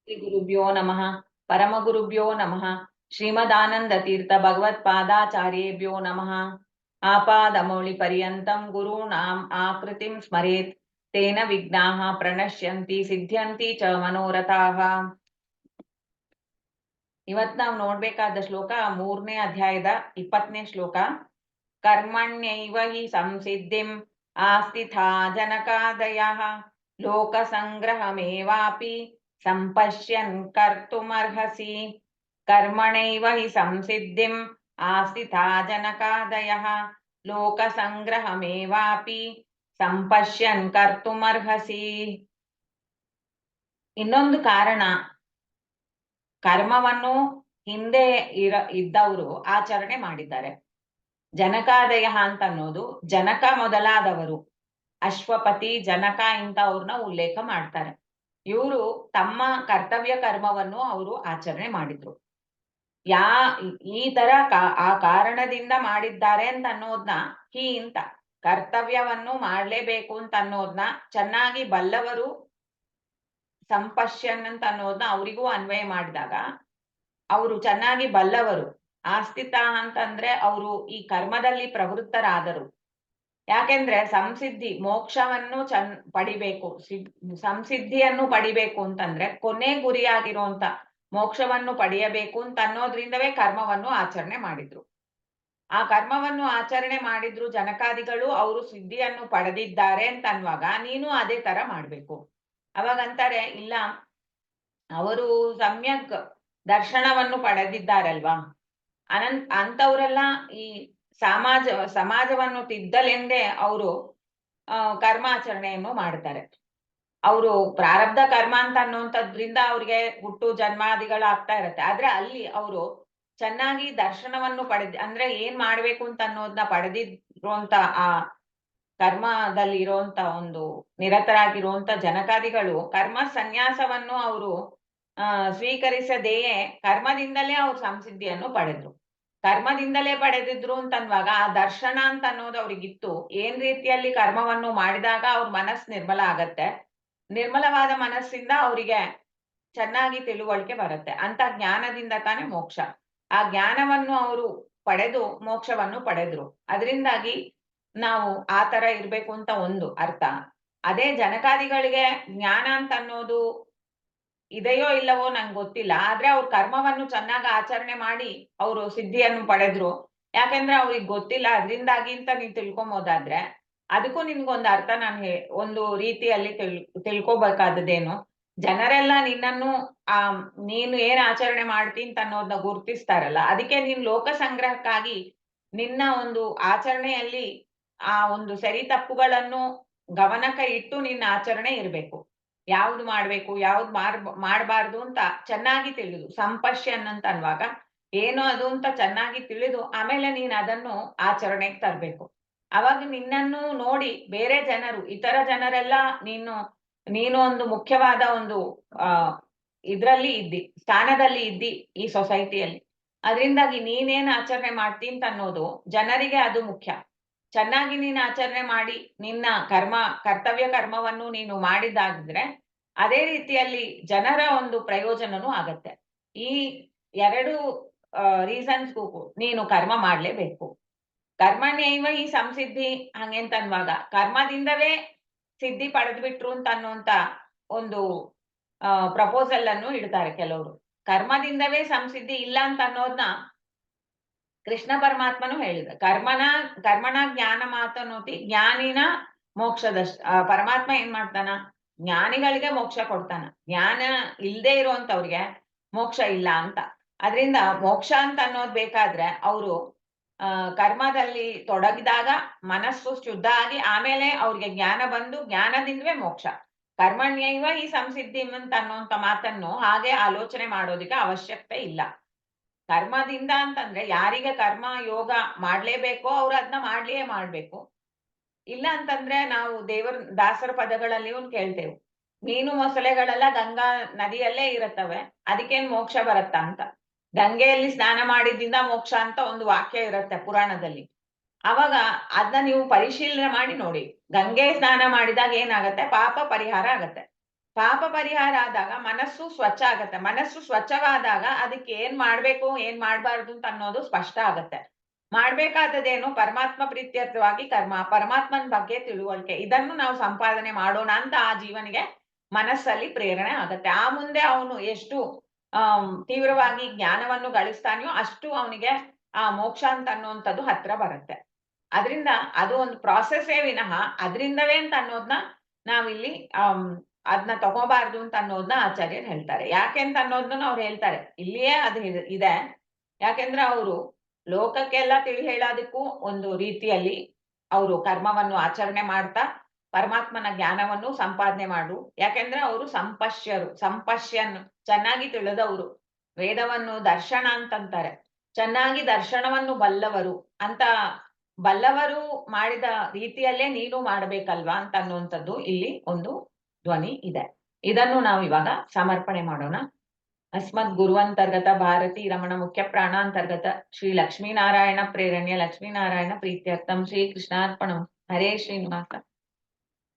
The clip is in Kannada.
ಶ್ರೀ ಗುರುಭ್ಯೋ ನಮಃ ಪರಮಗುರುಭ್ಯೋ ನಮಃ ಶ್ರೀಮದಾನಂದ ತೀರ್ಥ ಭಗವತ್ಪಾದಾಚಾರ್ಯೇಭ್ಯೋ ನಮಃ ಆಪಾದಮೌಳಿ ಪರ್ಯಂತಂ ಗುರುಣಾಂ ಆಕೃತಿಂ ಸ್ಮರೇತ್ ತೇನ ವಿಘ್ನಾಃ ಪ್ರಣಶ್ಯಂತಿ ಸಿದ್ಧ್ಯಂತಿ ಚ ಮನೋರಥಾಃ. ಇವತ್ ನಾವು ನೋಡ್ಬೇಕಾದ ಶ್ಲೋಕ 3ನೇ ಅಧ್ಯಾಯದ 20ನೇ ಶ್ಲೋಕ. ಕರ್ಮಣ್ಯೈವ ಹಿ ಸಂಸಿದ್ಧಿಂ ಆಸ್ಥಿತಾ ಜನಕಾದಯಃ ಲೋಕ ಸಂಗ್ರಹಮೇವಾಪಿ ಸಂಪಶ್ಯನ್ ಕರ್ತುಮರ್ಹಸಿ. ಕರ್ಮಣೈವ ಹಿ ಸಂಸಿದ್ಧಿಂ ಆಸ್ಥಿತಾ ಜನಕಾದಯಃ ಲೋಕ ಸಂಗ್ರಹಮೇವಾಪಿ ಸಂಪಶ್ಯನ್ ಕರ್ತುಮರ್ಹಸಿ. ಇನ್ನೊಂದು ಕಾರಣ, ಕರ್ಮವನ್ನು ಹಿಂದೆ ಇದ್ದವರು ಆಚರಣೆ ಮಾಡಿದ್ದಾರೆ. ಜನಕಾದಯ ಅಂತ ಅನ್ನೋದು ಜನಕ ಮೊದಲಾದವರು, ಅಶ್ವಪತಿ, ಜನಕ ಇಂಥವ್ರನ್ನ ಉಲ್ಲೇಖ ಮಾಡ್ತಾರೆ. ಇವರು ತಮ್ಮ ಕರ್ತವ್ಯ ಕರ್ಮವನ್ನು ಅವರು ಆಚರಣೆ ಮಾಡಿದ್ರು. ಈ ತರ ಆ ಕಾರಣದಿಂದ ಮಾಡಿದ್ದಾರೆ ಅಂತ ಅನ್ನೋದ್ನ ಹಿ ಅಂತ, ಕರ್ತವ್ಯವನ್ನು ಮಾಡ್ಲೇಬೇಕು ಅಂತ ಅನ್ನೋದ್ನ ಚೆನ್ನಾಗಿ ಬಲ್ಲವರು, ಸಂಪಶ್ಯನ್ ಅಂತ ಅನ್ನೋದನ್ನ ಅವರಿಗೂ ಅನ್ವಯ ಮಾಡಿದಾಗ ಅವರು ಚೆನ್ನಾಗಿ ಬಲ್ಲವರು. ಆಸ್ಥಿತ ಅಂತಂದ್ರೆ ಅವರು ಈ ಕರ್ಮದಲ್ಲಿ ಪ್ರವೃತ್ತರಾದರು. ಯಾಕೆಂದ್ರೆ ಸಂಸಿದ್ಧಿ, ಮೋಕ್ಷವನ್ನು ಪಡಿಬೇಕು, ಸಂಸಿದ್ಧಿಯನ್ನು ಪಡಿಬೇಕು ಅಂತಂದ್ರೆ ಕೊನೆ ಗುರಿಯಾಗಿರುವಂತ ಮೋಕ್ಷವನ್ನು ಪಡೆಯಬೇಕು ಅಂತ ಅನ್ನೋದ್ರಿಂದವೇ ಕರ್ಮವನ್ನು ಆಚರಣೆ ಮಾಡಿದ್ರು. ಆ ಕರ್ಮವನ್ನು ಆಚರಣೆ ಮಾಡಿದ್ರು ಜನಕಾದಿಗಳು, ಅವರು ಸಿದ್ಧಿಯನ್ನು ಪಡೆದಿದ್ದಾರೆ ಅಂತ ಅನ್ನುವಾಗ ನೀನು ಅದೇ ತರ ಮಾಡ್ಬೇಕು. ಅವಾಗಂತಾರೆ, ಇಲ್ಲ ಅವರು ಸಮ್ಯಕ್ ದರ್ಶನವನ್ನು ಪಡೆದಿದ್ದಾರಲ್ವಾ, ಅಂತವರೆಲ್ಲ ಈ ಸಮಾಜವನ್ನು ತಿದ್ದಲೆಂದೇ ಅವರು ಕರ್ಮಾಚರಣೆಯನ್ನು ಮಾಡ್ತಾರೆ. ಅವರು ಪ್ರಾರಬ್ಧ ಕರ್ಮ ಅಂತ ಅನ್ನುವಂಥದ್ರಿಂದ ಅವ್ರಿಗೆ ಹುಟ್ಟು ಜನ್ಮಾದಿಗಳು ಆಗ್ತಾ ಇರತ್ತೆ. ಆದ್ರೆ ಅಲ್ಲಿ ಅವರು ಚೆನ್ನಾಗಿ ದರ್ಶನವನ್ನು ಅಂದ್ರೆ ಏನ್ ಮಾಡ್ಬೇಕು ಅಂತ ಅನ್ನೋದನ್ನ ಪಡೆದಿರುವಂತ ಆ ಕರ್ಮದಲ್ಲಿ ಇರುವಂತ ಒಂದು ನಿರತರಾಗಿರುವಂತ ಜನಕಾದಿಗಳು ಕರ್ಮ ಸನ್ಯಾಸವನ್ನು ಅವರು ಸ್ವೀಕರಿಸದೆಯೇ ಕರ್ಮದಿಂದಲೇ ಅವ್ರು ಸಂಸಿದ್ಧಿಯನ್ನು ಪಡೆದ್ರು. ಕರ್ಮದಿಂದಲೇ ಪಡೆದಿದ್ರು ಅಂತನ್ನುವಾಗ ಆ ದರ್ಶನ ಅಂತ ಅನ್ನೋದು ಅವ್ರಿಗಿತ್ತು. ಏನ್ ರೀತಿಯಲ್ಲಿ ಕರ್ಮವನ್ನು ಮಾಡಿದಾಗ ಅವ್ರ ಮನಸ್ಸು ನಿರ್ಮಲ ಆಗತ್ತೆ, ನಿರ್ಮಲವಾದ ಮನಸ್ಸಿಂದ ಅವರಿಗೆ ಚೆನ್ನಾಗಿ ತಿಳುವಳಿಕೆ ಬರುತ್ತೆ. ಅಂತ ಜ್ಞಾನದಿಂದ ತಾನೇ ಮೋಕ್ಷ. ಆ ಜ್ಞಾನವನ್ನು ಅವರು ಪಡೆದು ಮೋಕ್ಷವನ್ನು ಪಡೆದ್ರು. ಅದರಿಂದಾಗಿ ನಾವು ಆ ತರ ಇರ್ಬೇಕು ಅಂತ ಒಂದು ಅರ್ಥ. ಅದೇ ಜನಕಾದಿಗಳಿಗೆ ಜ್ಞಾನ ಅಂತ ಅನ್ನೋದು ಇದೆಯೋ ಇಲ್ಲವೋ ನಂಗೆ ಗೊತ್ತಿಲ್ಲ, ಆದ್ರೆ ಅವ್ರ ಕರ್ಮವನ್ನು ಚೆನ್ನಾಗಿ ಆಚರಣೆ ಮಾಡಿ ಅವರು ಸಿದ್ಧಿಯನ್ನು ಪಡೆದ್ರು. ಯಾಕೆಂದ್ರೆ ಅವ್ರಿಗೆ ಗೊತ್ತಿಲ್ಲ, ಅದರಿಂದಾಗಿ ಅಂತ ನೀವು ತಿಳ್ಕೊಂಬೋದಾದ್ರೆ ಅದಕ್ಕೂ ನಿನ್ಗೊಂದು ಅರ್ಥ ನಾನು ಒಂದು ರೀತಿಯಲ್ಲಿ ತಿಳ್ಕೊಬೇಕಾದದ್ದೇನು, ಜನರೆಲ್ಲ ನಿನ್ನನ್ನು ನೀನು ಏನ್ ಆಚರಣೆ ಮಾಡ್ತೀನಿ ಅಂತ ಅನ್ನೋದನ್ನ ಗುರುತಿಸ್ತಾರಲ್ಲ, ಅದಕ್ಕೆ ನೀನ್ ಲೋಕ ಸಂಗ್ರಹಕ್ಕಾಗಿ ನಿನ್ನ ಒಂದು ಆಚರಣೆಯಲ್ಲಿ ಆ ಒಂದು ಸರಿ ತಪ್ಪುಗಳನ್ನು ಗಮನಕ್ಕೆ ಇಟ್ಟು ನಿನ್ನ ಆಚರಣೆ ಇರಬೇಕು. ಯಾವ್ದು ಮಾಡ್ಬೇಕು, ಯಾವ್ದು ಮಾಡಬಾರ್ದು ಅಂತ ಚೆನ್ನಾಗಿ ತಿಳಿದು, ಸಂಪಶ್ಯನ್ ಅಂತ ಅನ್ನುವಾಗ ಏನು ಅದು ಅಂತ ಚೆನ್ನಾಗಿ ತಿಳಿದು ಆಮೇಲೆ ನೀನ್ ಅದನ್ನು ಆಚರಣೆಗೆ ತರಬೇಕು. ಅವಾಗ ನಿನ್ನನ್ನು ನೋಡಿ ಬೇರೆ ಜನರು, ಇತರ ಜನರೆಲ್ಲ ನೀನು ಒಂದು ಮುಖ್ಯವಾದ ಒಂದು ಇದ್ರಲ್ಲಿ ಇದ್ದಿ, ಸ್ಥಾನದಲ್ಲಿ ಇದ್ದಿ ಈ ಸೊಸೈಟಿಯಲ್ಲಿ. ಅದರಿಂದಾಗಿ ನೀನೇನ್ ಆಚರಣೆ ಮಾಡ್ತೀನಿ ಅಂತ ಅನ್ನೋದು ಜನರಿಗೆ ಅದು ಮುಖ್ಯ. ಚೆನ್ನಾಗಿ ನೀನು ಆಚರಣೆ ಮಾಡಿ ನಿನ್ನ ಕರ್ತವ್ಯ ಕರ್ಮವನ್ನು ನೀನು ಮಾಡಿದಾಗಿದ್ರೆ ಅದೇ ರೀತಿಯಲ್ಲಿ ಜನರ ಒಂದು ಪ್ರಯೋಜನನೂ ಆಗತ್ತೆ. ಈ ಎರಡು ರೀಸನ್ಸ್ಗೂ ನೀನು ಕರ್ಮ ಮಾಡ್ಲೇಬೇಕು. ಕರ್ಮಣ್ಯೈವ ಈ ಸಂಸಿದ್ಧಿ ಹಂಗೆಂತನ್ನುವಾಗ ಕರ್ಮದಿಂದವೇ ಸಿದ್ಧಿ ಪಡೆದ್ಬಿಟ್ರು ಅಂತ ಅನ್ನುವಂತ ಒಂದು ಪ್ರಪೋಸಲ್ ಅನ್ನು ಇಡ್ತಾರೆ ಕೆಲವರು. ಕರ್ಮದಿಂದವೇ ಸಂಸಿದ್ಧಿ ಇಲ್ಲ ಅಂತ ಅನ್ನೋದನ್ನ ಕೃಷ್ಣ ಪರಮಾತ್ಮನು ಹೇಳಿದ. ಕರ್ಮಣ ಜ್ಞಾನ ಮಾತನೋತಿ ಜ್ಞಾನಿನ ಮೋಕ್ಷದ. ಪರಮಾತ್ಮ ಏನ್ ಮಾಡ್ತಾನ, ಜ್ಞಾನಿಗಳಿಗೆ ಮೋಕ್ಷ ಕೊಡ್ತಾನ, ಜ್ಞಾನ ಇಲ್ದೇ ಇರುವಂತವ್ರಿಗೆ ಮೋಕ್ಷ ಇಲ್ಲ ಅಂತ. ಅದರಿಂದ ಮೋಕ್ಷ ಅಂತ ಅನ್ನೋದ್ ಬೇಕಾದ್ರೆ ಅವರು ಕರ್ಮದಲ್ಲಿ ತೊಡಗಿದಾಗ ಮನಸ್ಸು ಶುದ್ಧ ಆಗಿ ಆಮೇಲೆ ಅವ್ರಿಗೆ ಜ್ಞಾನ ಬಂದು ಜ್ಞಾನದಿಂದವೇ ಮೋಕ್ಷ. ಕರ್ಮಣ್ಯೈವ ಈ ಸಂಸಿದ್ಧಿ ಅಂತ ಅನ್ನುವಂತ ಮಾತನ್ನು ಹಾಗೆ ಆಲೋಚನೆ ಮಾಡೋದಕ್ಕೆ ಅವಶ್ಯಕತೆ ಇಲ್ಲ. ಕರ್ಮದಿಂದ ಅಂತಂದ್ರೆ ಯಾರಿಗೆ ಕರ್ಮ ಯೋಗ ಮಾಡ್ಲೇಬೇಕೋ ಅವ್ರು ಅದನ್ನ ಮಾಡ್ಲಿಯೇ ಮಾಡ್ಬೇಕು. ಇಲ್ಲ ಅಂತಂದ್ರೆ ನಾವು ದಾಸರ ಪದಗಳಲ್ಲಿ ಕೇಳ್ತೇವೆ, ಮೀನು ಮೊಸಳೆಗಳೆಲ್ಲ ಗಂಗಾ ನದಿಯಲ್ಲೇ ಇರುತ್ತವೆ, ಅದಕ್ಕೇನ್ ಮೋಕ್ಷ ಬರತ್ತಾ ಅಂತ. ಗಂಗೆಯಲ್ಲಿ ಸ್ನಾನ ಮಾಡಿದ್ರಿಂದ ಮೋಕ್ಷ ಅಂತ ಒಂದು ವಾಕ್ಯ ಇರುತ್ತೆ ಪುರಾಣದಲ್ಲಿ. ಅವಾಗ ಅದನ್ನ ನೀವು ಪರಿಶೀಲನೆ ಮಾಡಿ ನೋಡಿ. ಗಂಗೆ ಸ್ನಾನ ಮಾಡಿದಾಗ ಏನಾಗತ್ತೆ, ಪಾಪ ಪರಿಹಾರ ಆಗತ್ತೆ. ಪಾಪ ಪರಿಹಾರ ಆದಾಗ ಮನಸ್ಸು ಸ್ವಚ್ಛ ಆಗತ್ತೆ. ಮನಸ್ಸು ಸ್ವಚ್ಛವಾದಾಗ ಅದಕ್ಕೆ ಏನ್ ಮಾಡ್ಬೇಕು, ಏನ್ ಮಾಡ್ಬಾರ್ದು ಅಂತ ಅನ್ನೋದು ಸ್ಪಷ್ಟ ಆಗತ್ತೆ. ಮಾಡ್ಬೇಕಾದದ್ದೇನು ಪರಮಾತ್ಮ ಪ್ರೀತ್ಯರ್ಥವಾಗಿ ಕರ್ಮ, ಪರಮಾತ್ಮನ ಬಗ್ಗೆ ತಿಳುವಳಿಕೆ. ಇದನ್ನು ನಾವು ಸಂಪಾದನೆ ಮಾಡೋಣ ಅಂತ ಆ ಜೀವನಿಗೆ ಮನಸ್ಸಲ್ಲಿ ಪ್ರೇರಣೆ ಆಗತ್ತೆ. ಆ ಮುಂದೆ ಅವನು ಎಷ್ಟು ತೀವ್ರವಾಗಿ ಜ್ಞಾನವನ್ನು ಗಳಿಸ್ತಾನೆಯೋ ಅಷ್ಟು ಅವನಿಗೆ ಆ ಮೋಕ್ಷ ಅಂತ ಅನ್ನುವಂಥದ್ದು ಹತ್ರ ಬರುತ್ತೆ. ಅದರಿಂದ ಅದು ಒಂದು ಪ್ರಾಸೆಸ್ಸೇ ವಿನಃ ಅದರಿಂದವೇ ಅಂತ ಅನ್ನೋದನ್ನ ನಾವಿಲ್ಲಿ ಅದನ್ನ ತಗೋಬಾರ್ದು ಅಂತ ಅನ್ನೋದನ್ನ ಆಚಾರ್ಯರು ಹೇಳ್ತಾರೆ. ಯಾಕೆ ಅಂತ ಅನ್ನೋದನ್ನ ಅವ್ರು ಹೇಳ್ತಾರೆ. ಇಲ್ಲಿಯೇ ಅದು ಇದೆ. ಯಾಕೆಂದ್ರೆ ಅವರು ಲೋಕಕ್ಕೆಲ್ಲ ತಿಳಿ ಹೇಳೋದಕ್ಕೂ ಒಂದು ರೀತಿಯಲ್ಲಿ ಅವರು ಕರ್ಮವನ್ನು ಆಚರಣೆ ಮಾಡ್ತಾ ಪರಮಾತ್ಮನ ಜ್ಞಾನವನ್ನು ಸಂಪಾದನೆ ಮಾಡು. ಯಾಕೆಂದ್ರೆ ಅವರು ಸಂಪಶ್ಯನ್ ಚೆನ್ನಾಗಿ ತಿಳಿದವರು. ವೇದವನ್ನು ದರ್ಶನ ಅಂತಂತಾರೆ. ಚೆನ್ನಾಗಿ ದರ್ಶನವನ್ನು ಬಲ್ಲವರು ಅಂತ ಬಲ್ಲವರು ಮಾಡಿದ ರೀತಿಯಲ್ಲೇ ನೀನು ಮಾಡ್ಬೇಕಲ್ವಾ ಅಂತ ಅನ್ನುವಂಥದ್ದು ಇಲ್ಲಿ ಒಂದು ಧ್ವನಿ ಇದೆ. ಇದನ್ನು ನಾವು ಇವಾಗ ಸಮರ್ಪಣೆ ಮಾಡೋಣ. ಅಸ್ಮದ್ ಗುರುವಂತರ್ಗತ ಭಾರತಿ ರಮಣ ಮುಖ್ಯ ಪ್ರಾಣಾಂತರ್ಗತ ಶ್ರೀ ಲಕ್ಷ್ಮೀನಾರಾಯಣ ಪ್ರೇರಣ್ಯ ಲಕ್ಷ್ಮೀನಾರಾಯಣ ಪ್ರೀತ್ಯರ್ಥಂ ಶ್ರೀ ಕೃಷ್ಣಾರ್ಪಣಂ. ಹರೇ ಶ್ರೀನಿವಾಸ.